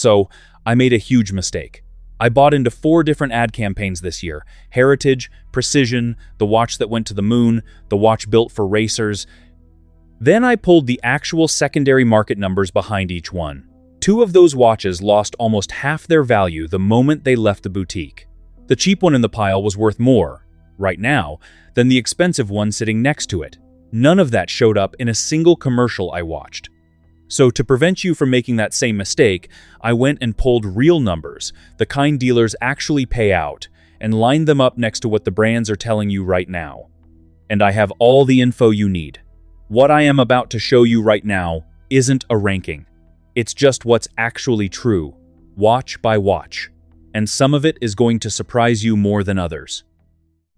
So, I made a huge mistake. I bought into 4 different ad campaigns this year: Heritage, Precision, the watch that went to the moon, the watch built for racers. Then I pulled the actual secondary market numbers behind each one. 2 of those watches lost almost half their value the moment they left the boutique. The cheap one in the pile was worth more, right now, than the expensive one sitting next to it. None of that showed up in a single commercial I watched. So to prevent you from making that same mistake, I went and pulled real numbers, the kind dealers actually pay out, and lined them up next to what the brands are telling you right now. And I have all the info you need. What I am about to show you right now isn't a ranking. It's just what's actually true, watch by watch. And some of it is going to surprise you more than others.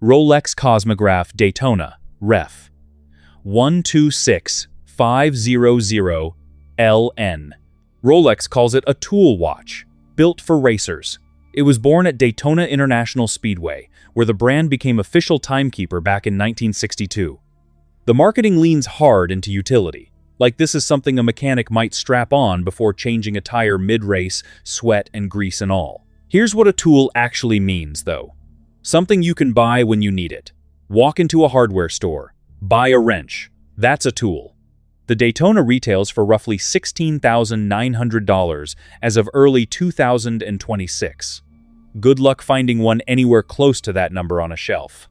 Rolex Cosmograph Daytona, Ref. 126500LN. Rolex calls it a tool watch, built for racers. It was born at Daytona International Speedway, where the brand became official timekeeper back in 1962. The marketing leans hard into utility, like this is something a mechanic might strap on before changing a tire mid-race, sweat and grease and all. Here's what a tool actually means, though. Something you can buy when you need it. Walk into a hardware store, buy a wrench. That's a tool. The Daytona retails for roughly $16,900 as of early 2026. Good luck finding one anywhere close to that number on a shelf.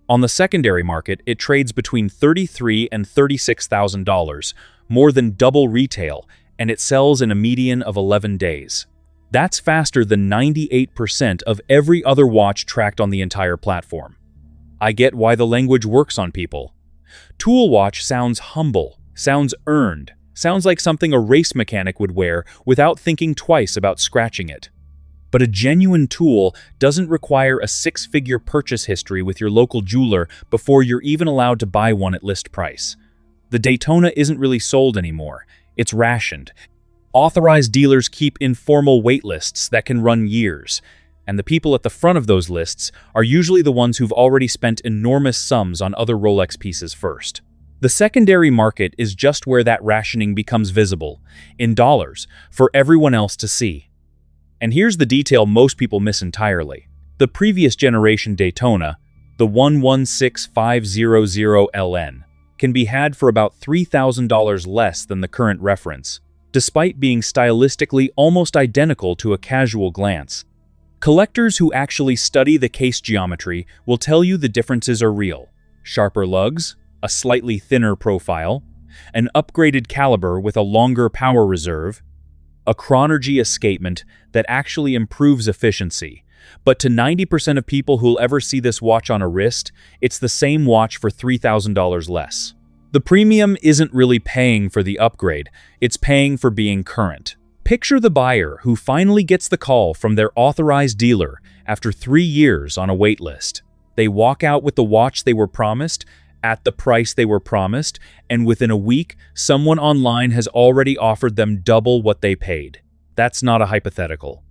On the secondary market, it trades between $33,000 and $36,000, more than double retail, and it sells in a median of 11 days. That's faster than 98% of every other watch tracked on the entire platform. I get why the language works on people. Tool watch sounds humble, sounds earned, sounds like something a race mechanic would wear without thinking twice about scratching it. But a genuine tool doesn't require a 6-figure purchase history with your local jeweler before you're even allowed to buy one at list price. The Daytona isn't really sold anymore. It's rationed. Authorized dealers keep informal wait lists that can run years, and the people at the front of those lists are usually the ones who've already spent enormous sums on other Rolex pieces first. The secondary market is just where that rationing becomes visible, in dollars, for everyone else to see. And here's the detail most people miss entirely. The previous generation Daytona, the 116500LN, can be had for about $3,000 less than the current reference, despite being stylistically almost identical to a casual glance. Collectors who actually study the case geometry will tell you the differences are real. Sharper lugs, a slightly thinner profile, an upgraded caliber with a longer power reserve, a chronergy escapement that actually improves efficiency. But to 90% of people who'll ever see this watch on a wrist, it's the same watch for $3,000 less. The premium isn't really paying for the upgrade, it's paying for being current. Picture the buyer who finally gets the call from their authorized dealer after 3 years on a wait list. They walk out with the watch they were promised, at the price they were promised, and within a week, someone online has already offered them double what they paid. That's not a hypothetical.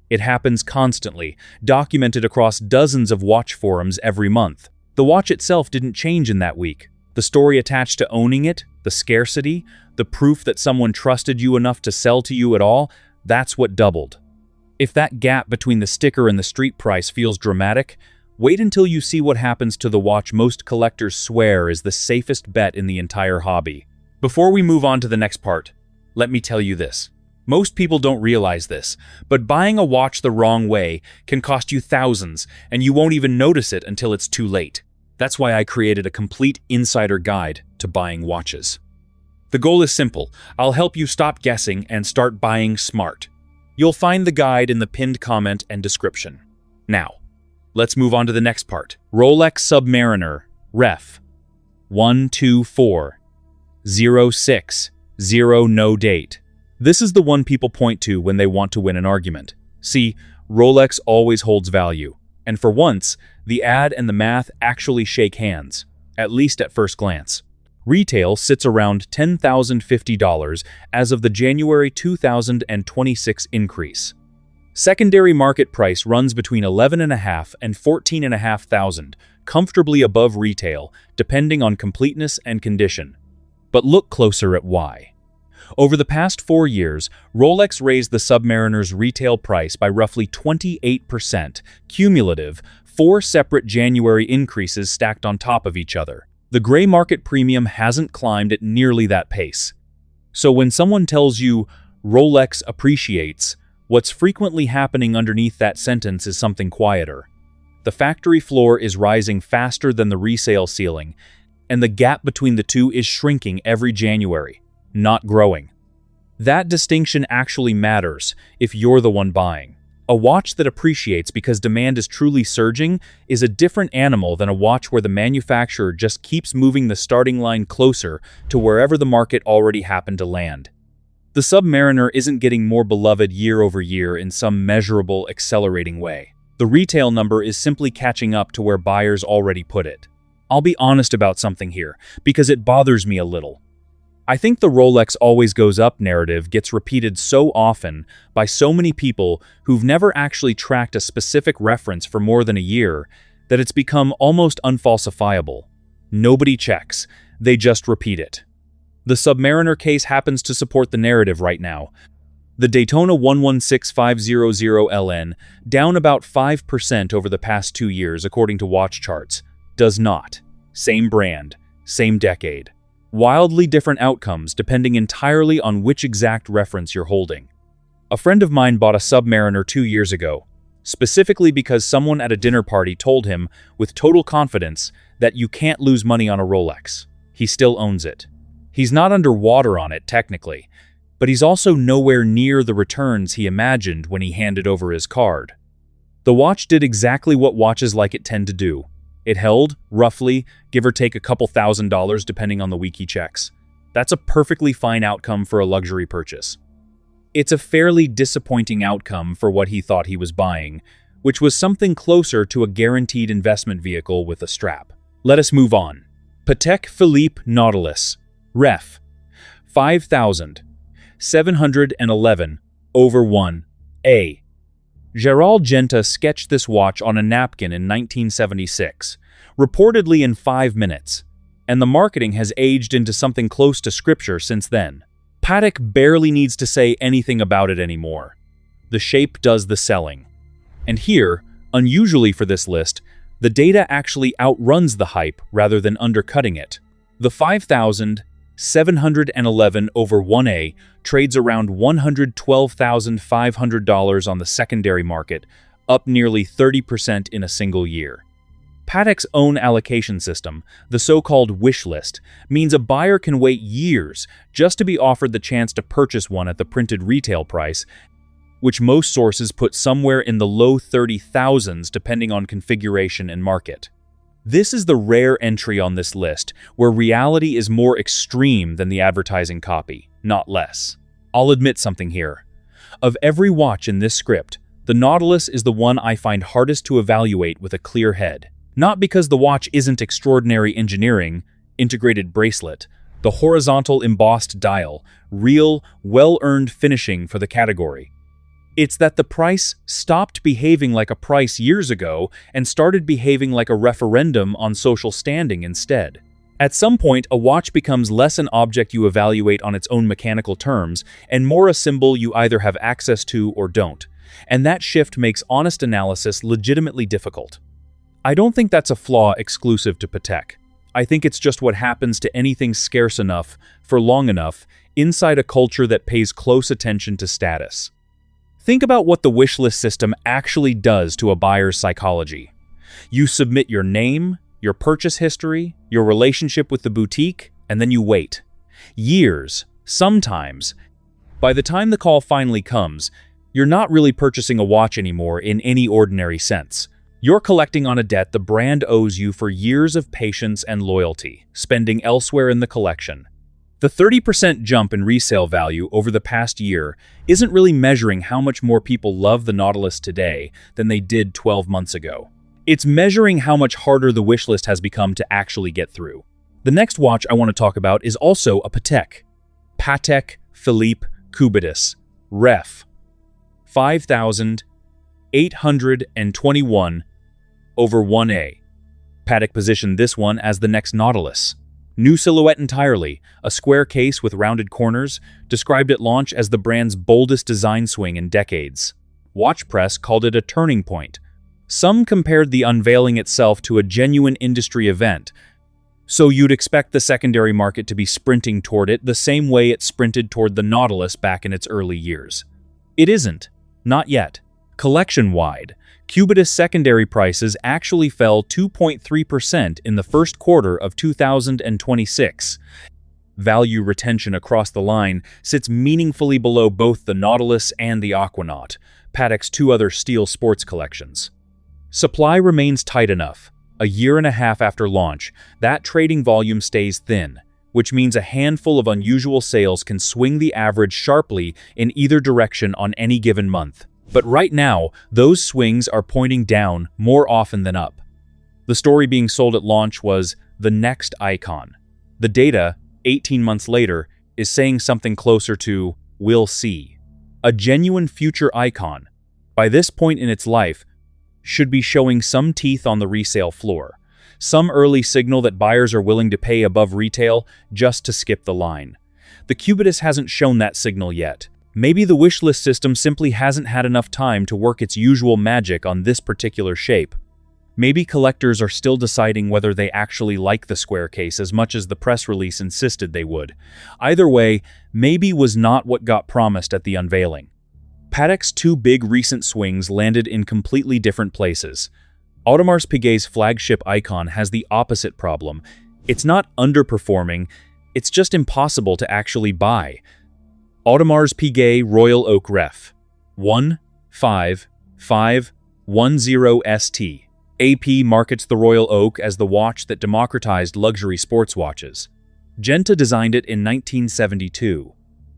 It happens constantly, documented across dozens of watch forums every month. The watch itself didn't change in that week. The story attached to owning it, the scarcity, the proof that someone trusted you enough to sell to you at all, that's what doubled. If that gap between the sticker and the street price feels dramatic, wait until you see what happens to the watch most collectors swear is the safest bet in the entire hobby. Before we move on to the next part, let me tell you this. Most people don't realize this, but buying a watch the wrong way can cost you thousands, and you won't even notice it until it's too late. That's why I created a complete insider guide to buying watches. The goal is simple. I'll help you stop guessing and start buying smart. You'll find the guide in the pinned comment and description. Now, let's move on to the next part. Rolex Submariner, Ref. 124060 no date. This is the one people point to when they want to win an argument. See, Rolex always holds value. And for once, the ad and the math actually shake hands, at least at first glance. Retail sits around $10,050 as of the January 2026 increase. Secondary market price runs between $11,500 and $14,500, comfortably above retail, depending on completeness and condition. But look closer at why. Over the past 4 years, Rolex raised the Submariner's retail price by roughly 28%, cumulative, 4 separate January increases stacked on top of each other. The gray market premium hasn't climbed at nearly that pace. So when someone tells you, Rolex appreciates, what's frequently happening underneath that sentence is something quieter. The factory floor is rising faster than the resale ceiling, and the gap between the two is shrinking every January, not growing. That distinction actually matters if you're the one buying. A watch that appreciates because demand is truly surging is a different animal than a watch where the manufacturer just keeps moving the starting line closer to wherever the market already happened to land. The Submariner isn't getting more beloved year over year in some measurable, accelerating way. The retail number is simply catching up to where buyers already put it. I'll be honest about something here, because it bothers me a little. I think the Rolex always goes up narrative gets repeated so often by so many people who've never actually tracked a specific reference for more than a year that it's become almost unfalsifiable. Nobody checks, they just repeat it. The Submariner case happens to support the narrative right now. The Daytona 116500LN, down about 5% over the past 2 years according to watch charts, does not. Same brand, same decade. Wildly different outcomes depending entirely on which exact reference you're holding. A friend of mine bought a Submariner 2 years ago, specifically because someone at a dinner party told him with total confidence that you can't lose money on a Rolex. He still owns it. He's not underwater on it technically, but he's also nowhere near the returns he imagined when he handed over his card. The watch did exactly what watches like it tend to do. It held, roughly, give or take a couple $1,000s depending on the week he checks. That's a perfectly fine outcome for a luxury purchase. It's a fairly disappointing outcome for what he thought he was buying, which was something closer to a guaranteed investment vehicle with a strap. Let us move on. Patek Philippe Nautilus. Ref. 5,711/1A. Gerald Genta sketched this watch on a napkin in 1976, reportedly in 5 minutes, and the marketing has aged into something close to scripture since then. Patek barely needs to say anything about it anymore. The shape does the selling. And here, unusually for this list, the data actually outruns the hype rather than undercutting it. The 5,711/1A trades around $112,500 on the secondary market, up nearly 30% in a single year. Patek's own allocation system, the so-called wish list, means a buyer can wait years just to be offered the chance to purchase one at the printed retail price, which most sources put somewhere in the low 30,000s depending on configuration and market. This is the rare entry on this list, where reality is more extreme than the advertising copy, not less. I'll admit something here. Of every watch in this script, the Nautilus is the one I find hardest to evaluate with a clear head. Not because the watch isn't extraordinary engineering, integrated bracelet, the horizontal embossed dial, real, well-earned finishing for the category. It's that the price stopped behaving like a price years ago and started behaving like a referendum on social standing instead. At some point, a watch becomes less an object you evaluate on its own mechanical terms and more a symbol you either have access to or don't. And that shift makes honest analysis legitimately difficult. I don't think that's a flaw exclusive to Patek. I think it's just what happens to anything scarce enough, for long enough, inside a culture that pays close attention to status. Think about what the wishlist system actually does to a buyer's psychology. You submit your name, your purchase history, your relationship with the boutique, and then you wait. Years, sometimes. By the time the call finally comes, you're not really purchasing a watch anymore in any ordinary sense. You're collecting on a debt the brand owes you for years of patience and loyalty, spending elsewhere in the collection. The 30% jump in resale value over the past year isn't really measuring how much more people love the Nautilus today than they did 12 months ago. It's measuring how much harder the wishlist has become to actually get through. The next watch I want to talk about is also a Patek. Patek Philippe Cubitus. Ref. 5,821/1A. Patek positioned this one as the next Nautilus. New silhouette entirely, a square case with rounded corners, described at launch as the brand's boldest design swing in decades. Watch Press called it a turning point. Some compared the unveiling itself to a genuine industry event, so you'd expect the secondary market to be sprinting toward it the same way it sprinted toward the Nautilus back in its early years. It isn't. Not yet. Collection-wide, Cubitus secondary prices actually fell 2.3% in the first quarter of 2026. Value retention across the line sits meaningfully below both the Nautilus and the Aquanaut, Patek's two other steel sports collections. Supply remains tight enough. A year and a half after launch, that trading volume stays thin, which means a handful of unusual sales can swing the average sharply in either direction on any given month. But right now, those swings are pointing down more often than up. The story being sold at launch was the next icon. The data, 18 months later, is saying something closer to "we'll see." A genuine future icon, by this point in its life, should be showing some teeth on the resale floor, some early signal that buyers are willing to pay above retail just to skip the line. The Cubitus hasn't shown that signal yet. Maybe the wishlist system simply hasn't had enough time to work its usual magic on this particular shape. Maybe collectors are still deciding whether they actually like the square case as much as the press release insisted they would. Either way, maybe was not what got promised at the unveiling. Patek's two big recent swings landed in completely different places. Audemars Piguet's flagship icon has the opposite problem. It's not underperforming, it's just impossible to actually buy. Audemars Piguet Royal Oak Ref 15510ST. AP markets the Royal Oak as the watch that democratized luxury sports watches. Genta designed it in 1972.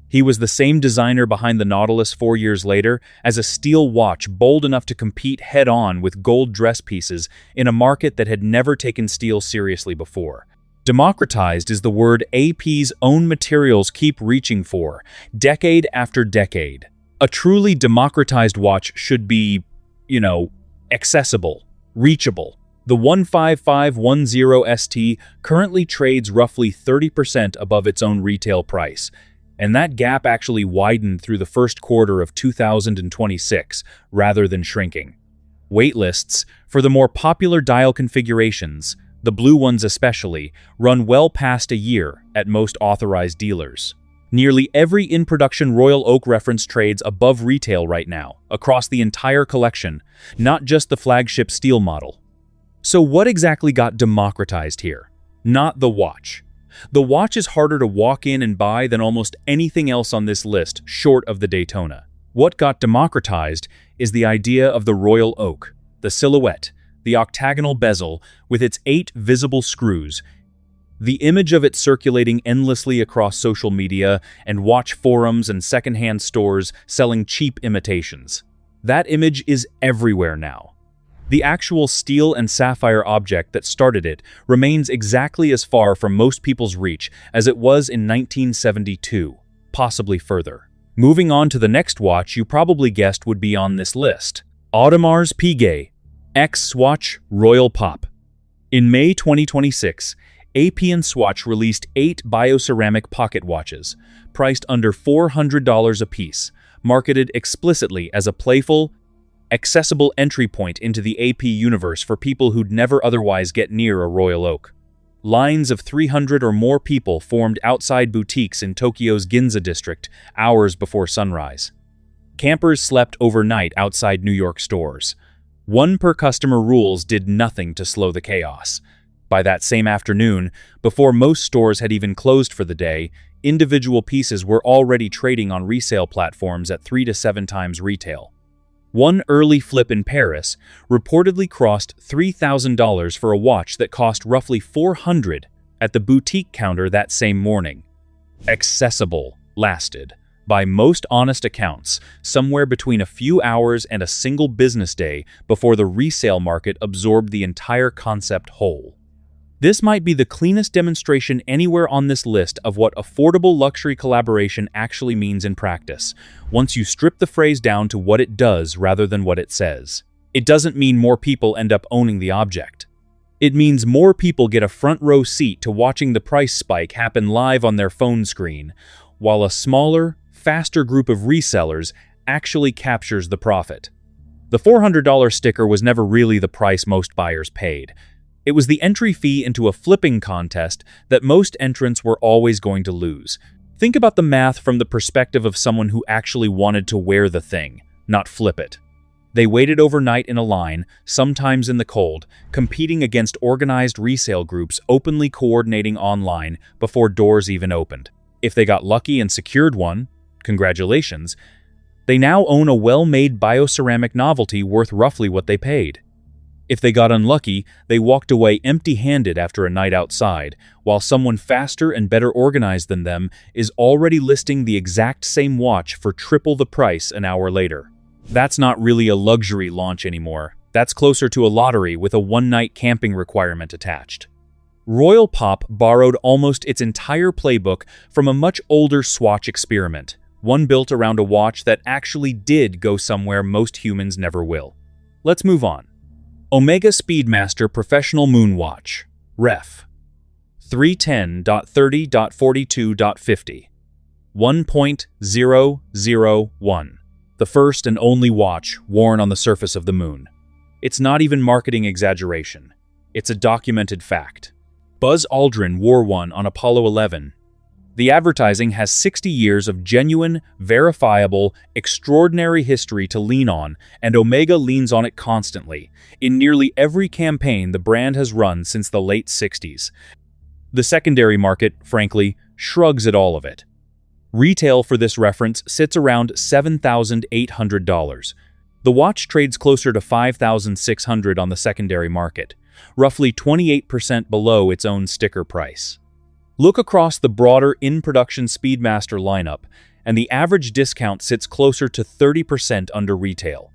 He was the same designer behind the Nautilus 4 years later as a steel watch bold enough to compete head-on with gold dress pieces in a market that had never taken steel seriously before. Democratized is the word AP's own materials keep reaching for, decade after decade. A truly democratized watch should be, accessible, reachable. The 15510ST currently trades roughly 30% above its own retail price, and that gap actually widened through the first quarter of 2026 rather than shrinking. Waitlists for the more popular dial configurations, the blue ones especially, run well past a year at most authorized dealers. Nearly every in-production Royal Oak reference trades above retail right now, across the entire collection, not just the flagship steel model. So what exactly got democratized here? Not the watch. The watch is harder to walk in and buy than almost anything else on this list, short of the Daytona. What got democratized is the idea of the Royal Oak, the silhouette, the octagonal bezel with its 8 visible screws, the image of it circulating endlessly across social media and watch forums and secondhand stores selling cheap imitations. That image is everywhere now. The actual steel and sapphire object that started it remains exactly as far from most people's reach as it was in 1972, possibly further. Moving on to the next watch you probably guessed would be on this list. Audemars Piguet X Swatch Royal Pop. In May 2026, AP and Swatch released 8 bioceramic pocket watches, priced under $400 apiece, marketed explicitly as a playful, accessible entry point into the AP universe for people who'd never otherwise get near a Royal Oak. Lines of 300 or more people formed outside boutiques in Tokyo's Ginza district hours before sunrise. Campers slept overnight outside New York stores. One per customer rules did nothing to slow the chaos. By that same afternoon, before most stores had even closed for the day, individual pieces were already trading on resale platforms at 3 to 7 times retail. One early flip in Paris reportedly crossed $3,000 for a watch that cost roughly $400 at the boutique counter that same morning. Accessible lasted, by most honest accounts, somewhere between a few hours and a single business day before the resale market absorbed the entire concept whole. This might be the cleanest demonstration anywhere on this list of what affordable luxury collaboration actually means in practice, once you strip the phrase down to what it does rather than what it says. It doesn't mean more people end up owning the object. It means more people get a front row seat to watching the price spike happen live on their phone screen, while a smaller, faster group of resellers actually captures the profit. The $400 sticker was never really the price most buyers paid. It was the entry fee into a flipping contest that most entrants were always going to lose. Think about the math from the perspective of someone who actually wanted to wear the thing, not flip it. They waited overnight in a line, sometimes in the cold, competing against organized resale groups openly coordinating online before doors even opened. If they got lucky and secured one, congratulations, they now own a well-made bioceramic novelty worth roughly what they paid. If they got unlucky, they walked away empty-handed after a night outside, while someone faster and better organized than them is already listing the exact same watch for triple the price an hour later. That's not really a luxury launch anymore. That's closer to a lottery with a one-night camping requirement attached. Royal Pop borrowed almost its entire playbook from a much older Swatch experiment, one built around a watch that actually did go somewhere most humans never will. Let's move on. Omega Speedmaster Professional Moon Watch, Ref. 310.30.42.50. 1.001. The first and only watch worn on the surface of the moon. It's not even marketing exaggeration. It's a documented fact. Buzz Aldrin wore one on Apollo 11. The advertising has 60 years of genuine, verifiable, extraordinary history to lean on, and Omega leans on it constantly, in nearly every campaign the brand has run since the late 60s. The secondary market, frankly, shrugs at all of it. Retail for this reference sits around $7,800. The watch trades closer to $5,600 on the secondary market, roughly 28% below its own sticker price. Look across the broader in-production Speedmaster lineup, and the average discount sits closer to 30% under retail.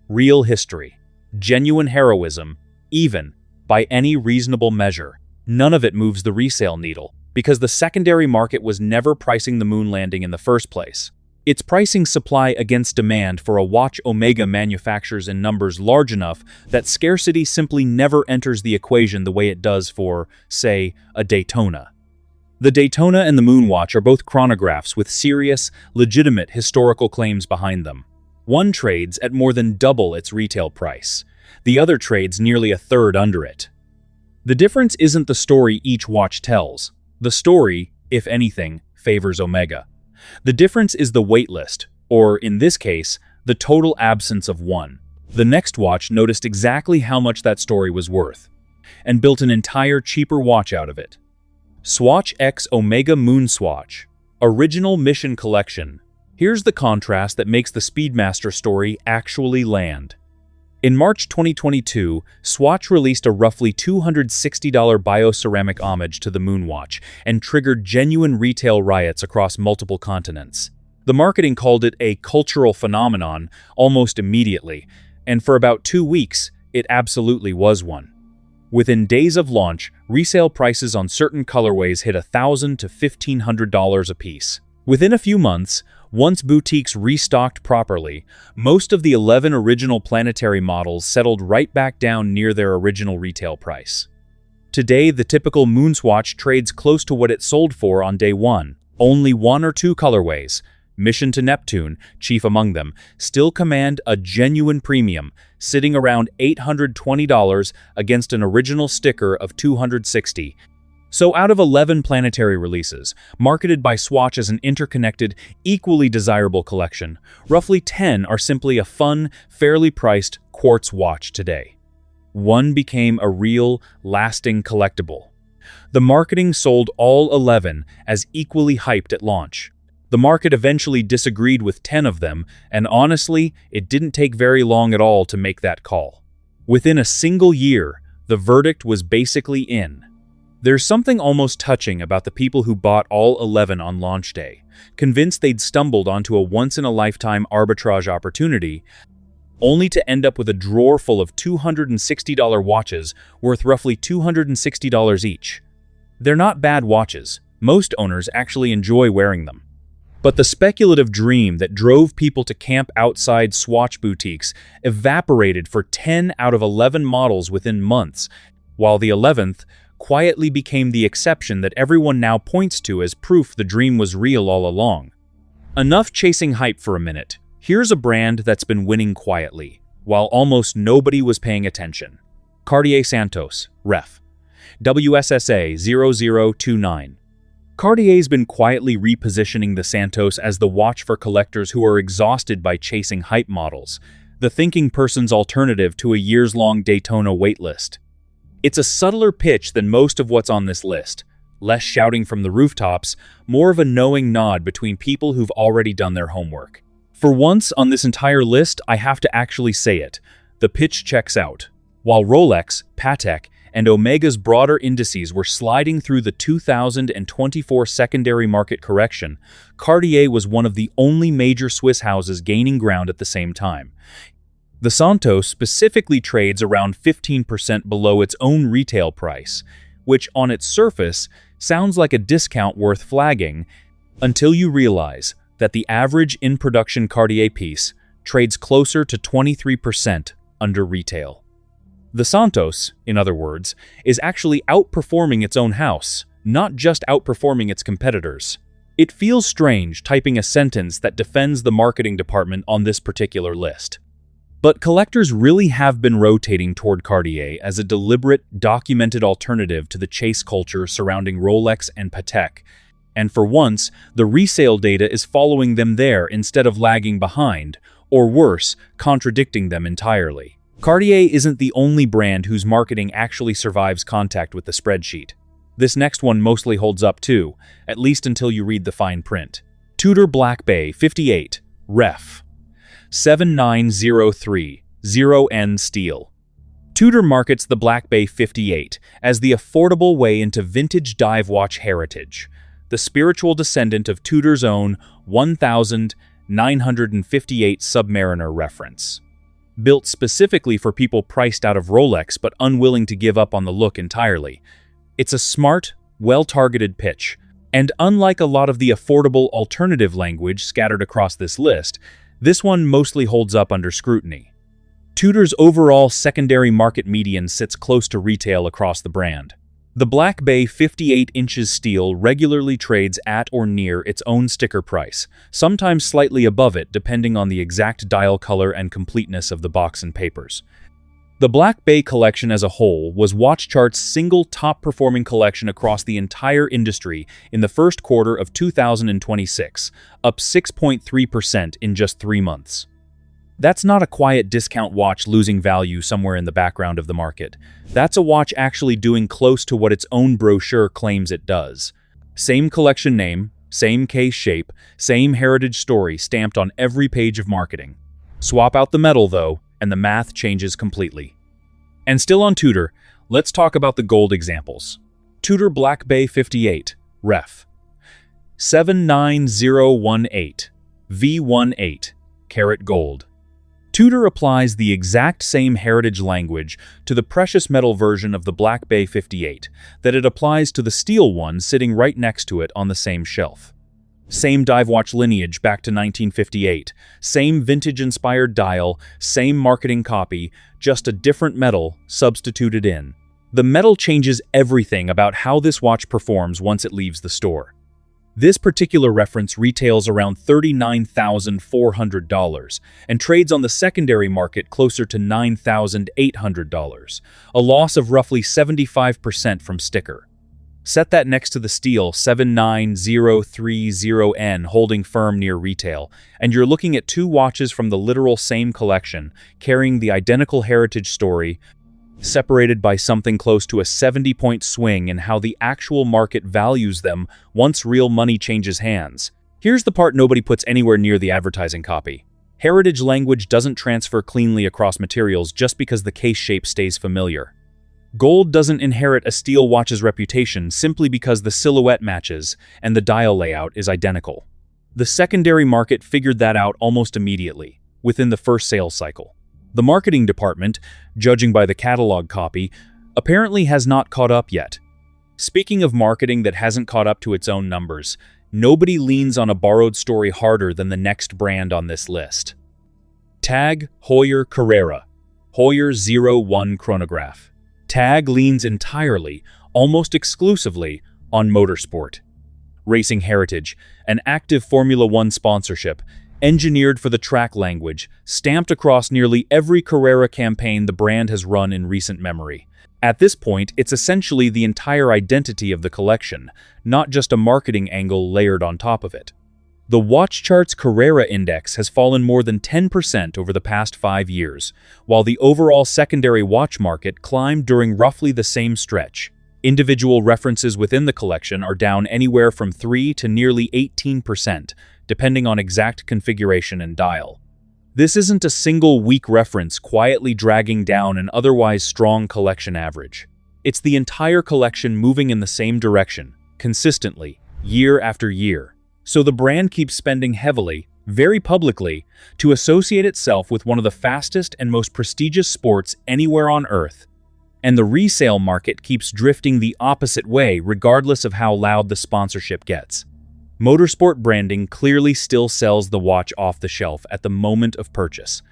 Real history, genuine heroism, even, by any reasonable measure, none of it moves the resale needle, because the secondary market was never pricing the moon landing in the first place. It's pricing supply against demand for a watch Omega manufactures in numbers large enough that scarcity simply never enters the equation the way it does for, say, a Daytona. The Daytona and the Moonwatch are both chronographs with serious, legitimate historical claims behind them. One trades at more than double its retail price. The other trades nearly a third under it. The difference isn't the story each watch tells. The story, if anything, favors Omega. The difference is the waitlist, or in this case, the total absence of one. The next watch noticed exactly how much that story was worth, and built an entire cheaper watch out of it. Swatch X Omega Moon Swatch, Original Mission Collection. Here's the contrast that makes the Speedmaster story actually land. In March 2022, Swatch released a roughly $260 bioceramic homage to the Moonwatch and triggered genuine retail riots across multiple continents. The marketing called it a cultural phenomenon almost immediately, and for about 2 weeks, it absolutely was one. Within days of launch, resale prices on certain colorways hit $1,000 to $1,500 apiece. Within a few months, once boutiques restocked properly, most of the 11 original planetary models settled right back down near their original retail price. Today, the typical Moonswatch trades close to what it sold for on day one. Only 1 or 2 colorways, Mission to Neptune, chief among them, still command a genuine premium, sitting around $820 against an original sticker of $260. So out of 11 planetary releases, marketed by Swatch as an interconnected, equally desirable collection, roughly 10 are simply a fun, fairly priced quartz watch today. One became a real, lasting collectible. The marketing sold all 11 as equally hyped at launch. The market eventually disagreed with 10 of them, and honestly, it didn't take very long at all to make that call. Within a single year, the verdict was basically in. There's something almost touching about the people who bought all 11 on launch day, convinced they'd stumbled onto a once-in-a-lifetime arbitrage opportunity, only to end up with a drawer full of $260 watches worth roughly $260 each. They're not bad watches. Most owners actually enjoy wearing them. But the speculative dream that drove people to camp outside Swatch boutiques evaporated for 10 out of 11 models within months, while the 11th quietly became the exception that everyone now points to as proof the dream was real all along. Enough chasing hype for a minute. Here's a brand that's been winning quietly, while almost nobody was paying attention. Cartier Santos, Ref. WSSA 0029. Cartier's been quietly repositioning the Santos as the watch for collectors who are exhausted by chasing hype models, the thinking person's alternative to a years-long Daytona waitlist. It's a subtler pitch than most of what's on this list. Less shouting from the rooftops, more of a knowing nod between people who've already done their homework. For once on this entire list, I have to actually say it. The pitch checks out. While Rolex, Patek, and Omega's broader indices were sliding through the 2024 secondary market correction, Cartier was one of the only major Swiss houses gaining ground at the same time. The Santos specifically trades around 15% below its own retail price, which on its surface sounds like a discount worth flagging until you realize that the average in-production Cartier piece trades closer to 23% under retail. The Santos, in other words, is actually outperforming its own house, not just outperforming its competitors. It feels strange typing a sentence that defends the marketing department on this particular list. But collectors really have been rotating toward Cartier as a deliberate, documented alternative to the chase culture surrounding Rolex and Patek. And for once, the resale data is following them there instead of lagging behind, or worse, contradicting them entirely. Cartier isn't the only brand whose marketing actually survives contact with the spreadsheet. This next one mostly holds up too, at least until you read the fine print. Tudor Black Bay 58, Ref. 7903, 0N Steel. Tudor markets the Black Bay 58 as the affordable way into vintage dive watch heritage, the spiritual descendant of Tudor's own 1958 Submariner reference. Built specifically for people priced out of Rolex but unwilling to give up on the look entirely. It's a smart, well-targeted pitch, and unlike a lot of the affordable alternative language scattered across this list, this one mostly holds up under scrutiny. Tudor's overall secondary market median sits close to retail across the brand. The Black Bay 58 inches steel regularly trades at or near its own sticker price, sometimes slightly above it depending on the exact dial color and completeness of the box and papers. The Black Bay collection as a whole was WatchChart's single top-performing collection across the entire industry in the first quarter of 2026, up 6.3% in just 3 months. That's not a quiet discount watch losing value somewhere in the background of the market. That's a watch actually doing close to what its own brochure claims it does. Same collection name, same case shape, same heritage story stamped on every page of marketing. Swap out the metal, though, and the math changes completely. And still on Tudor, let's talk about the gold examples. Tudor Black Bay 58, Ref. 79018, V18, karat gold. Tudor applies the exact same heritage language to the precious metal version of the Black Bay 58 that it applies to the steel one sitting right next to it on the same shelf. Same dive watch lineage back to 1958, same vintage-inspired dial, same marketing copy, just a different metal substituted in. The metal changes everything about how this watch performs once it leaves the store. This particular reference retails around $39,400 and trades on the secondary market closer to $9,800, a loss of roughly 75% from sticker. Set that next to the steel 79030N holding firm near retail, and you're looking at two watches from the literal same collection, carrying the identical heritage story, separated by something close to a 70-point swing in how the actual market values them once real money changes hands. Here's the part nobody puts anywhere near the advertising copy. Heritage language doesn't transfer cleanly across materials just because the case shape stays familiar. Gold doesn't inherit a steel watch's reputation simply because the silhouette matches and the dial layout is identical. The secondary market figured that out almost immediately, within the first sales cycle. The marketing department, judging by the catalog copy, apparently has not caught up yet. Speaking of marketing that hasn't caught up to its own numbers, nobody leans on a borrowed story harder than the next brand on this list. TAG Heuer Carrera, Heuer 01 chronograph. TAG leans entirely, almost exclusively, on motorsport. Racing heritage, an active Formula One sponsorship, engineered for the track language, stamped across nearly every Carrera campaign the brand has run in recent memory. At this point, it's essentially the entire identity of the collection, not just a marketing angle layered on top of it. The WatchChart's Carrera Index has fallen more than 10% over the past 5 years, while the overall secondary watch market climbed during roughly the same stretch. Individual references within the collection are down anywhere from 3 to nearly 18%, depending on exact configuration and dial. This isn't a single weak reference quietly dragging down an otherwise strong collection average. It's the entire collection moving in the same direction, consistently, year after year. So the brand keeps spending heavily, very publicly, to associate itself with one of the fastest and most prestigious sports anywhere on Earth. And the resale market keeps drifting the opposite way regardless of how loud the sponsorship gets. Motorsport branding clearly still sells the watch off the shelf at the moment of purchase.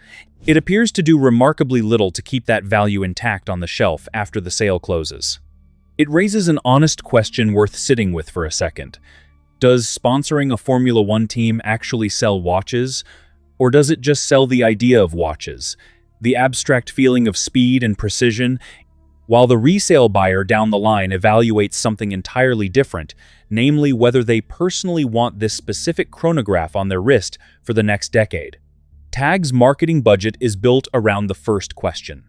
It appears to do remarkably little to keep that value intact on the shelf after the sale closes. It raises an honest question worth sitting with for a second. Does sponsoring a Formula One team actually sell watches? Or does it just sell the idea of watches? The abstract feeling of speed and precision? While the resale buyer down the line evaluates something entirely different, namely whether they personally want this specific chronograph on their wrist for the next decade. TAG's marketing budget is built around the first question.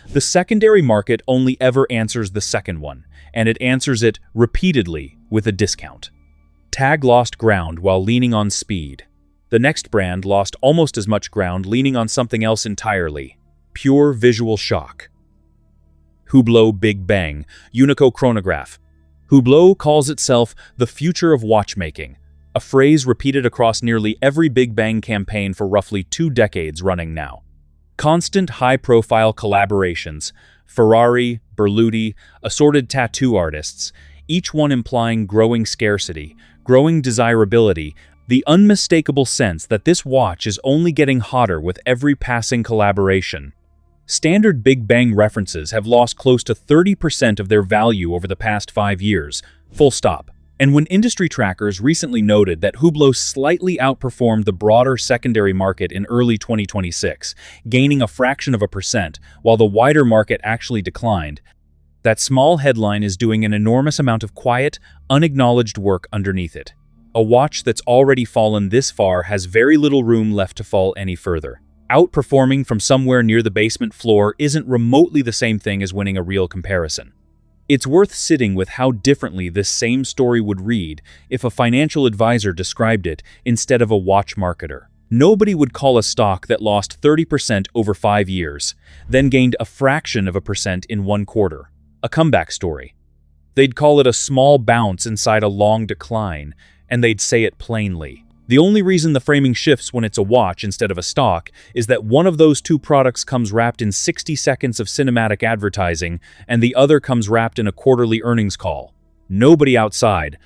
The secondary market only ever answers the second one, and it answers it repeatedly with a discount. TAG lost ground while leaning on speed. The next brand lost almost as much ground leaning on something else entirely: pure visual shock. Hublot Big Bang, Unico Chronograph. Hublot calls itself the future of watchmaking, a phrase repeated across nearly every Big Bang campaign for roughly 2 decades running now. Constant high-profile collaborations, Ferrari, Berluti, assorted tattoo artists, each one implying growing scarcity, growing desirability, the unmistakable sense that this watch is only getting hotter with every passing collaboration. Standard Big Bang references have lost close to 30% of their value over the past 5 years, full stop. And when industry trackers recently noted that Hublot slightly outperformed the broader secondary market in early 2026, gaining a fraction of a percent, while the wider market actually declined, that small headline is doing an enormous amount of quiet, unacknowledged work underneath it. A watch that's already fallen this far has very little room left to fall any further. Outperforming from somewhere near the basement floor isn't remotely the same thing as winning a real comparison. It's worth sitting with how differently this same story would read if a financial advisor described it instead of a watch marketer. Nobody would call a stock that lost 30% over 5 years, then gained a fraction of a percent in 1 quarter. A comeback story. They'd call it a small bounce inside a long decline, and they'd say it plainly. The only reason the framing shifts when it's a watch instead of a stock is that one of those 2 products comes wrapped in 60 seconds of cinematic advertising, and the other comes wrapped in a quarterly earnings call. Nobody outside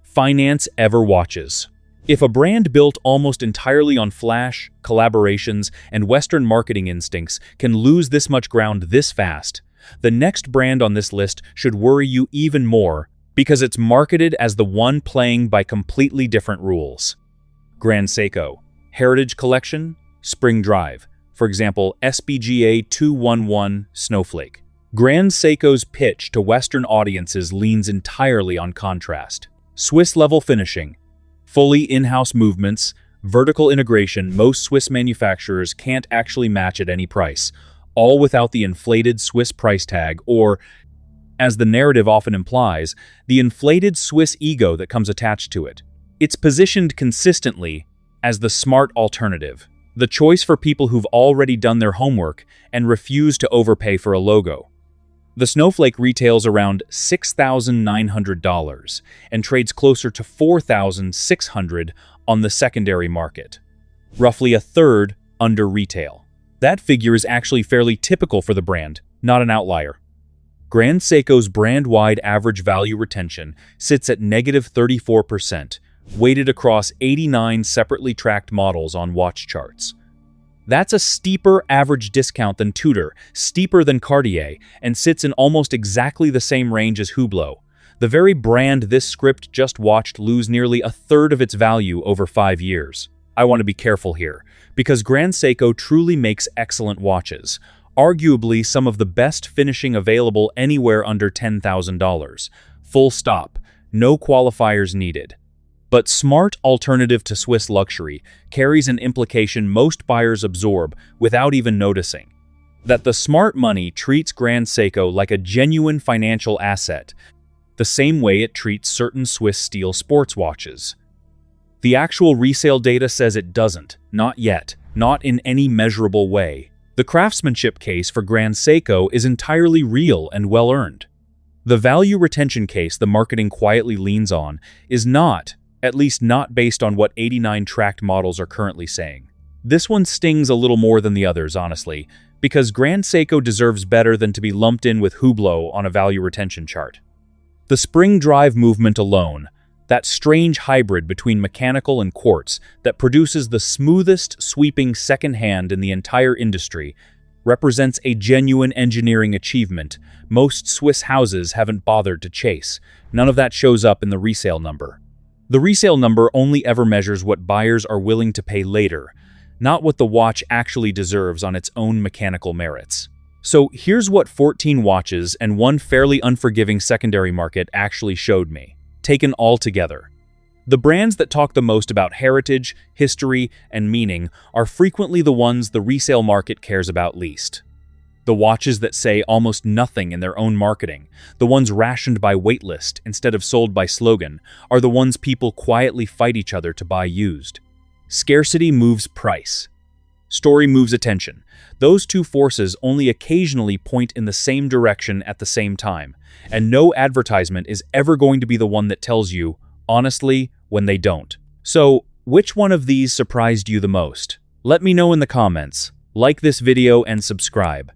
finance ever watches. If a brand built almost entirely on flash, collaborations, and Western marketing instincts can lose this much ground this fast, the next brand on this list should worry you even more because it's marketed as the one playing by completely different rules. Grand Seiko, Heritage Collection, Spring Drive, for example, SPGA 211 Snowflake. Grand Seiko's pitch to Western audiences leans entirely on contrast. Swiss-level finishing, fully in-house movements, vertical integration most Swiss manufacturers can't actually match at any price, all without the inflated Swiss price tag or, as the narrative often implies, the inflated Swiss ego that comes attached to it. It's positioned consistently as the smart alternative, the choice for people who've already done their homework and refuse to overpay for a logo. The Snowflake retails around $6,900 and trades closer to $4,600 on the secondary market, roughly a third under retail. That figure is actually fairly typical for the brand, not an outlier. Grand Seiko's brand-wide average value retention sits at negative 34%, weighted across 89 separately tracked models on WatchCharts. That's a steeper average discount than Tudor, steeper than Cartier, and sits in almost exactly the same range as Hublot. The very brand this script just watched lose nearly a third of its value over 5 years. I want to be careful here, because Grand Seiko truly makes excellent watches, arguably some of the best finishing available anywhere under $10,000. Full stop. No qualifiers needed. But smart alternative to Swiss luxury carries an implication most buyers absorb without even noticing. That the smart money treats Grand Seiko like a genuine financial asset, the same way it treats certain Swiss steel sports watches. The actual resale data says it doesn't, not yet, not in any measurable way. The craftsmanship case for Grand Seiko is entirely real and well-earned. The value retention case the marketing quietly leans on is not, at least not based on what 89 tracked models are currently saying. This one stings a little more than the others, honestly, because Grand Seiko deserves better than to be lumped in with Hublot on a value retention chart. The spring drive movement alone, that strange hybrid between mechanical and quartz that produces the smoothest sweeping second hand in the entire industry, represents a genuine engineering achievement most Swiss houses haven't bothered to chase. None of that shows up in the resale number. The resale number only ever measures what buyers are willing to pay later, not what the watch actually deserves on its own mechanical merits. So here's what 14 watches and one fairly unforgiving secondary market actually showed me, taken all together. The brands that talk the most about heritage, history, and meaning are frequently the ones the resale market cares about least. The watches that say almost nothing in their own marketing, the ones rationed by waitlist instead of sold by slogan, are the ones people quietly fight each other to buy used. Scarcity moves price. Story moves attention. Those two forces only occasionally point in the same direction at the same time, and no advertisement is ever going to be the one that tells you, honestly, when they don't. So, which one of these surprised you the most? Let me know in the comments. Like this video and subscribe.